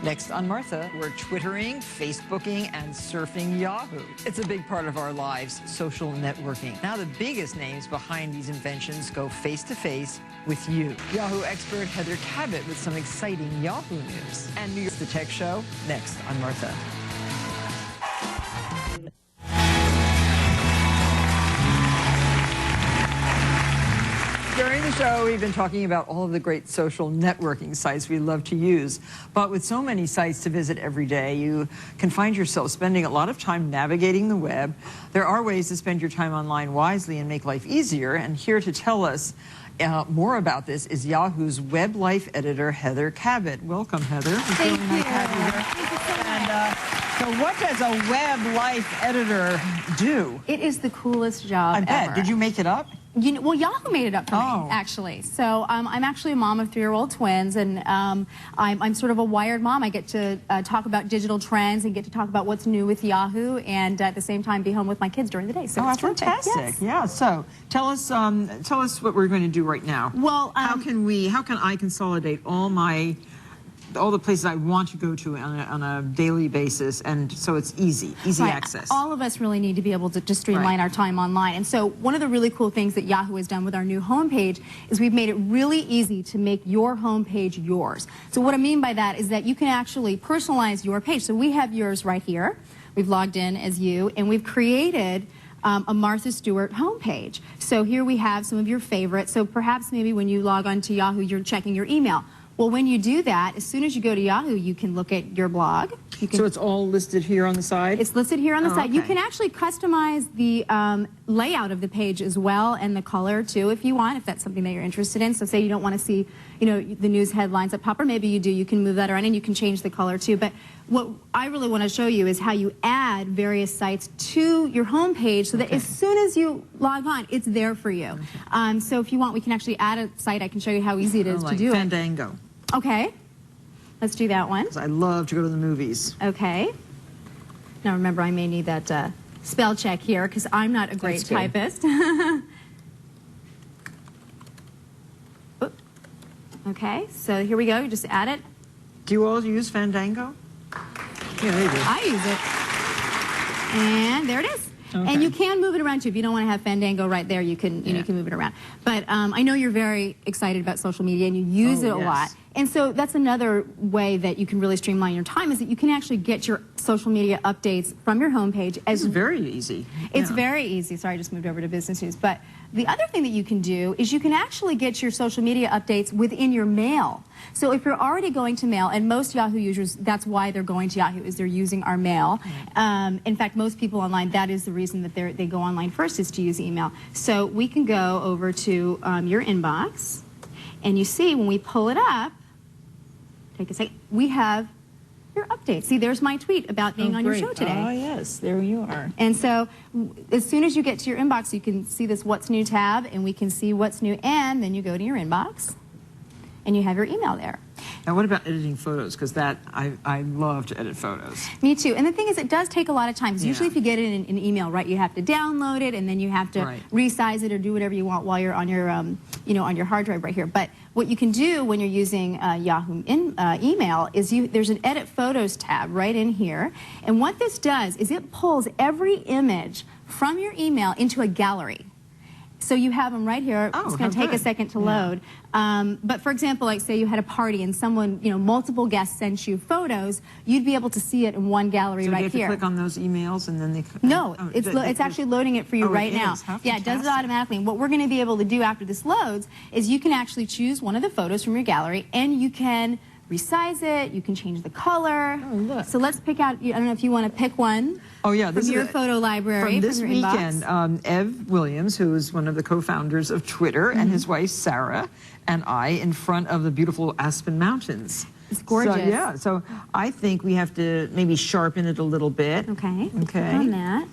Next on Martha, we're Twittering, Facebooking, and surfing Yahoo. It's a big part of our lives, social networking. Now the biggest names behind these inventions go face-to-face with you. Yahoo expert Heather Cabot with some exciting Yahoo news. And New York's The Tech Show, next on Martha. During the show, we've been talking about all of the great social networking sites we love to use. But with so many sites to visit every day, you can find yourself spending a lot of time navigating the web. There are ways to spend your time online wisely and make life easier. And here to tell us more about this is Yahoo's Web Life editor, Heather Cabot. Welcome, Heather. Thank you. So what does a Web Life editor do? It is the coolest job I bet. ever. Did you make it up? You know, well, Yahoo made it up for me, actually. So I'm actually a mom of 3-year-old twins, and I'm sort of a wired mom. I get to talk about digital trends and get to talk about what's new with Yahoo, and at the same time be home with my kids during the day. So it's fantastic! Yes. Yeah. So tell us what we're going to do right now. Well, how can I consolidate all the places I want to go to on a daily basis, and so it's easy access. All of us really need to be able to just streamline our time online. And so one of the really cool things that Yahoo has done with our new homepage is we've made it really easy to make your homepage yours. So what I mean by that is that you can actually personalize your page. So we have yours right here. We've logged in as you, and we've created a Martha Stewart homepage. So here we have some of your favorites. So perhaps maybe when you log on to Yahoo, you're checking your email. Well, when you do that, as soon as you go to Yahoo, you can look at your blog. So it's all listed here on the side? It's listed here on the side. You can actually customize the layout of the page as well, and the color too, if you want, if that's something that you're interested in. So say you don't want to see, you know, the news headlines that pop, or maybe you do, you can move that around and you can change the color too. But what I really want to show you is how you add various sites to your home page so that as soon as you log on, it's there for you. So if you want, we can actually add a site. I can show you how easy it is to do Fandango. Okay, let's do that one. 'Cause I love to go to the movies. Okay. Now remember, I may need that spell check here because I'm not a great typist. Okay, so here we go. You just add it. Do you all use Fandango? Yeah, they do. I use it. And there it is. Okay. And you can move it around too. If you don't want to have Fandango right there, you can you can move it around. But I know you're very excited about social media and you use it a lot. And so that's another way that you can really streamline your time, is that you can actually get your social media updates from your homepage. It's very easy. It's very easy. Sorry, I just moved over to business news. But the other thing that you can do is you can actually get your social media updates within your mail. So if you're already going to mail, and most Yahoo users, that's why they're going to Yahoo, is they're using our mail. In fact, most people online, that is the reason that they go online first, is to use email. So we can go over to your inbox, and you see when we pull it up, take a second, we have your updates. See, there's my tweet about being on your show today. Oh, yes, there you are. And so as soon as you get to your inbox, you can see this What's New tab, and we can see what's new, and then you go to your inbox, and you have your email there. Now, what about editing photos? Because that, I love to edit photos. Me too. And the thing is, it does take a lot of time. Because usually if you get it in an email, right, you have to download it, and then you have to resize it or do whatever you want while you're on your, you know, on your hard drive right here. But what you can do when you're using Yahoo email is there's an Edit Photos tab right in here. And what this does is it pulls every image from your email into a gallery. So you have them right here. It's going to take a second to load. But for example, like say you had a party and someone, you know, multiple guests sent you photos, you'd be able to see it in one gallery right here. So you have to click on those emails and then they... No, it's actually loading it for you right now. Yeah, it does it automatically. And what we're going to be able to do after this loads is you can actually choose one of the photos from your gallery, and you can resize it, you can change the color. Oh, look. So let's pick out, I don't know if you want to pick one from your photo library. From this weekend, Ev Williams, who is one of the co-founders of Twitter, and his wife Sarah, and I, in front of the beautiful Aspen Mountains. It's gorgeous. So, yeah, so I think we have to maybe sharpen it a little bit. Okay. Okay. On that.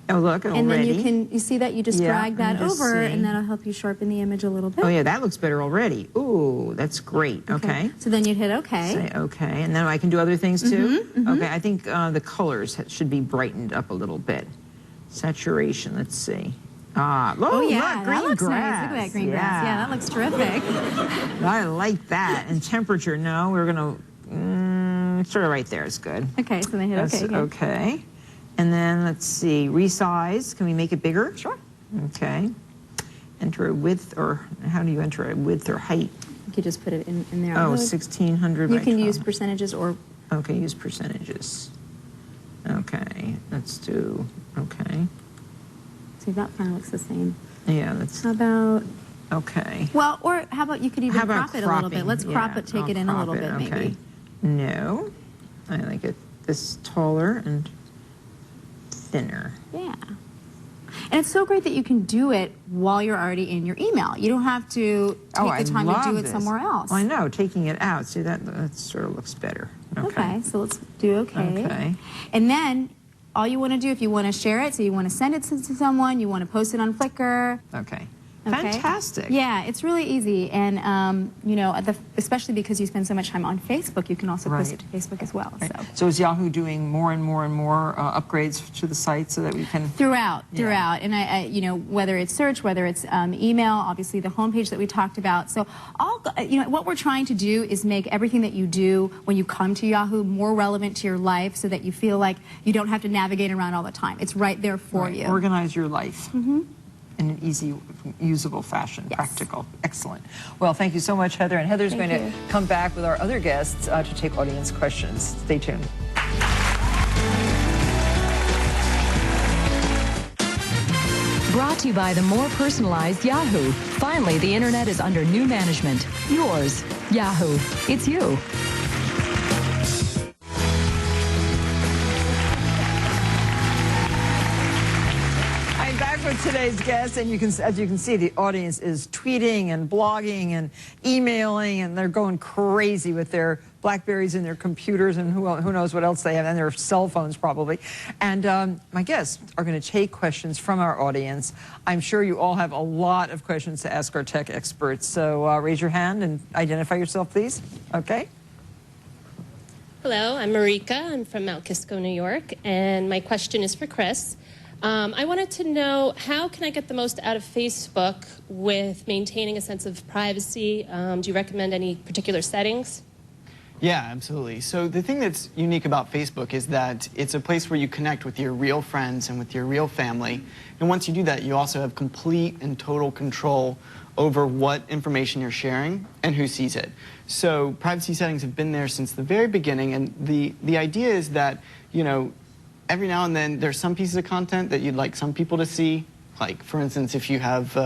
Oh, look, and then you see that you just drag that over, and that'll help you sharpen the image a little bit. Oh yeah, that looks better already. Ooh, that's great. Okay. So then you'd hit OK. Say OK, and then I can do other things too? Okay, I think the colors should be brightened up a little bit. Saturation, let's see. Oh yeah, that looks nice. Look at that green grass. Yeah, that looks terrific. I like that. And temperature, no, we're going to... sort of right there is good. Okay, so they hit That's okay again. Okay. And then let's see, resize. Can we make it bigger? Sure. Okay. Enter a width, or how do you enter a width or height? You could just put it in there. Oh, 1600 You by can 12. use percentages or... Okay, use percentages. Okay, let's do, okay. See, that kind of looks the same. Yeah, that's, How about... okay. Well, or how about you could even How about crop it a little bit. cropping? Let's crop Yeah, it, take I'll it in a crop little it, bit, okay. maybe. No, I like it this taller and thinner. Yeah. And it's so great that you can do it while you're already in your email. You don't have to take the time to do it somewhere else. I know, taking it out. See, that sort of looks better. Okay, so let's do okay. Okay. And then all you want to do, if you want to share it, so you want to send it to someone, you want to post it on Flickr. Okay. Okay. Fantastic. Yeah, it's really easy, and you know, especially because you spend so much time on Facebook, you can also post it to Facebook as well. Right. So is Yahoo doing more and more and more upgrades to the site so that we can throughout, and I you know, whether it's search, whether it's email, obviously the homepage that we talked about. So all, you know, what we're trying to do is make everything that you do when you come to Yahoo more relevant to your life, so that you feel like you don't have to navigate around all the time. It's right there for you. Organize your life. In an easy, usable fashion, practical. Excellent. Well, thank you so much, Heather. And Heather's going to come back with our other guests to take audience questions. Stay tuned. Brought to you by the more personalized Yahoo. Finally, the internet is under new management. Yours, Yahoo. It's you. With today's guest, and as you can see, the audience is tweeting and blogging and emailing, and they're going crazy with their Blackberries and their computers and who knows what else they have, and their cell phones probably. And my guests are going to take questions from our audience. I'm sure you all have a lot of questions to ask our tech experts, so raise your hand and identify yourself, please. Okay. Hello, I'm Marika. I'm from Mount Kisco, New York, and my question is for Chris. I wanted to know, how can I get the most out of Facebook with maintaining a sense of privacy? Do you recommend any particular settings? Yeah, absolutely. So the thing that's unique about Facebook is that it's a place where you connect with your real friends and with your real family. And once you do that, you also have complete and total control over what information you're sharing and who sees it. So privacy settings have been there since the very beginning, and the idea is that, you know, every now and then there's some pieces of content that you'd like some people to see. Like, for instance, if you have,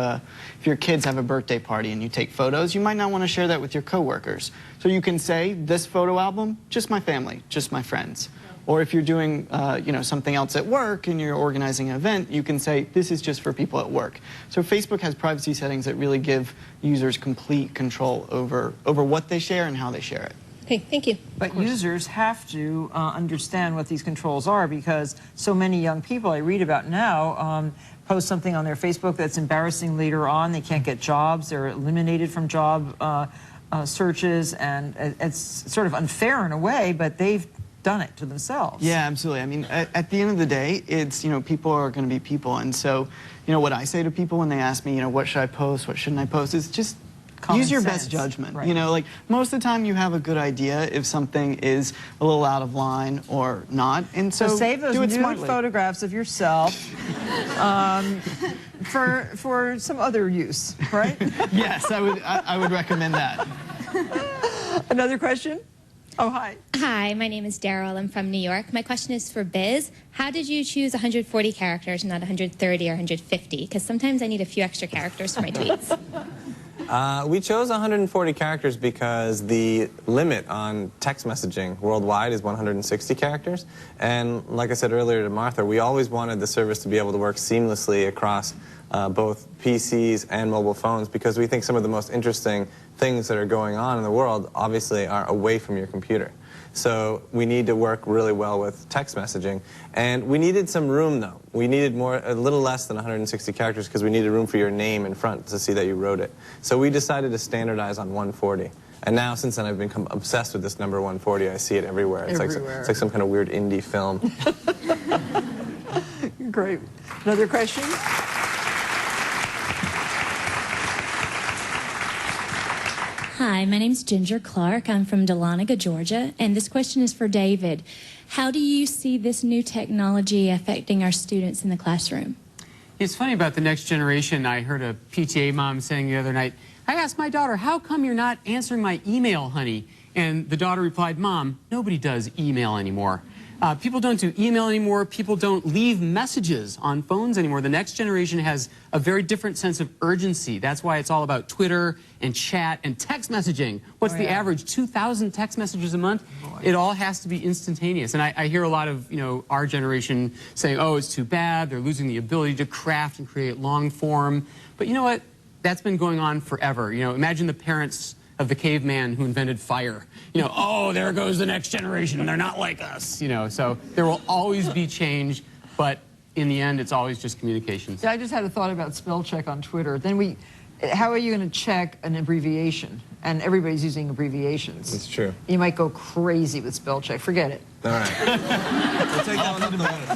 if your kids have a birthday party and you take photos, you might not want to share that with your coworkers. So you can say, this photo album, just my family, just my friends. Or if you're doing, you know, something else at work and you're organizing an event, you can say, this is just for people at work. So Facebook has privacy settings that really give users complete control over what they share and how they share it. Okay, thank you. But users have to understand what these controls are, because so many young people I read about now post something on their Facebook that's embarrassing later on. They can't get jobs. They're eliminated from job searches, and it's sort of unfair in a way, but they've done it to themselves. Yeah, absolutely. I mean, at the end of the day, it's, you know, people are going to be people. And so, you know, what I say to people when they ask me, you know, what should I post, what shouldn't I post, is just use your best judgment. Right. You know, like, most of the time you have a good idea if something is a little out of line or not. And so save those nude photographs of yourself for some other use, right? Yes, I would recommend that. Another question? Oh, hi. Hi, my name is Daryl. I'm from New York. My question is for Biz. How did you choose 140 characters, not 130 or 150? Because sometimes I need a few extra characters for my tweets. We chose 140 characters because the limit on text messaging worldwide is 160 characters. And like I said earlier to Martha, we always wanted the service to be able to work seamlessly across both PCs and mobile phones, because we think some of the most interesting things that are going on in the world obviously are away from your computer. So we need to work really well with text messaging. And we needed some room, though. We needed a little less than 160 characters, because we needed room for your name in front to see that you wrote it. So we decided to standardize on 140. And now, since then, I've become obsessed with this number 140. I see it everywhere. It's like some kind of weird indie film. Great. Another question? Hi, my name's Ginger Clark. I'm from Dahlonega, Georgia, and this question is for David. How do you see this new technology affecting our students in the classroom? It's funny about the next generation. I heard a PTA mom saying the other night, I asked my daughter, how come you're not answering my email, honey? And the daughter replied, Mom, nobody does email anymore. People don't do email anymore. People don't leave messages on phones anymore. The next generation has a very different sense of urgency. That's why it's all about Twitter and chat and text messaging. What's the average? 2,000 text messages a month? It all has to be instantaneous. And I hear a lot of, our generation saying, oh, it's too bad. They're losing the ability to craft and create long form. But you know what? That's been going on forever. Imagine the parents of the caveman who invented fire. Oh, there goes the next generation, and they're not like us. So there will always be change, but in the end, it's always just communications. Yeah, I just had a thought about spell check on Twitter. Then how are you going to check an abbreviation? And everybody's using abbreviations. It's true. You might go crazy with spell check. Forget it. All right. We'll take that one up the ladder.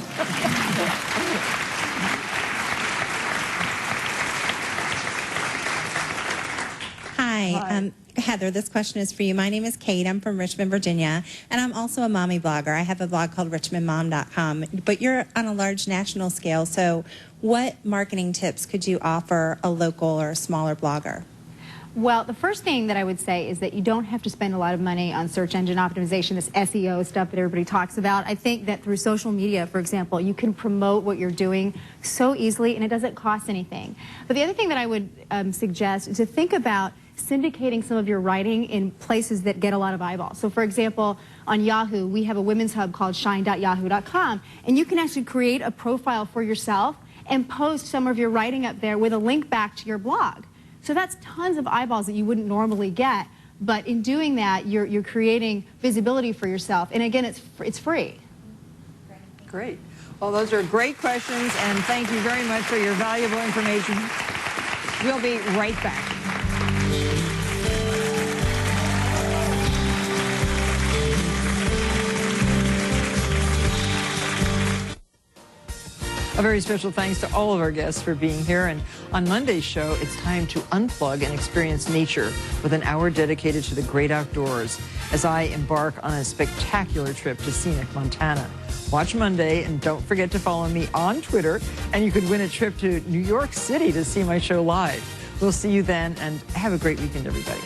Hi. Heather, this question is for you. My name is Kate. I'm from Richmond, Virginia, and I'm also a mommy blogger. I have a blog called richmondmom.com, but you're on a large national scale, so what marketing tips could you offer a local or a smaller blogger? Well, the first thing that I would say is that you don't have to spend a lot of money on search engine optimization, this SEO stuff that everybody talks about. I think that through social media, for example, you can promote what you're doing so easily, and it doesn't cost anything. But the other thing that I would suggest is to think about syndicating some of your writing in places that get a lot of eyeballs. So for example, on Yahoo, we have a women's hub called shine.yahoo.com, and you can actually create a profile for yourself and post some of your writing up there with a link back to your blog. So that's tons of eyeballs that you wouldn't normally get, but in doing that, you're creating visibility for yourself, and again, it's free. Great. Well, those are great questions, and thank you very much for your valuable information. We'll be right back. A very special thanks to all of our guests for being here. And on Monday's show, it's time to unplug and experience nature with an hour dedicated to the great outdoors as I embark on a spectacular trip to scenic Montana. Watch Monday, and don't forget to follow me on Twitter, and you could win a trip to New York City to see my show live. We'll see you then, and have a great weekend, everybody.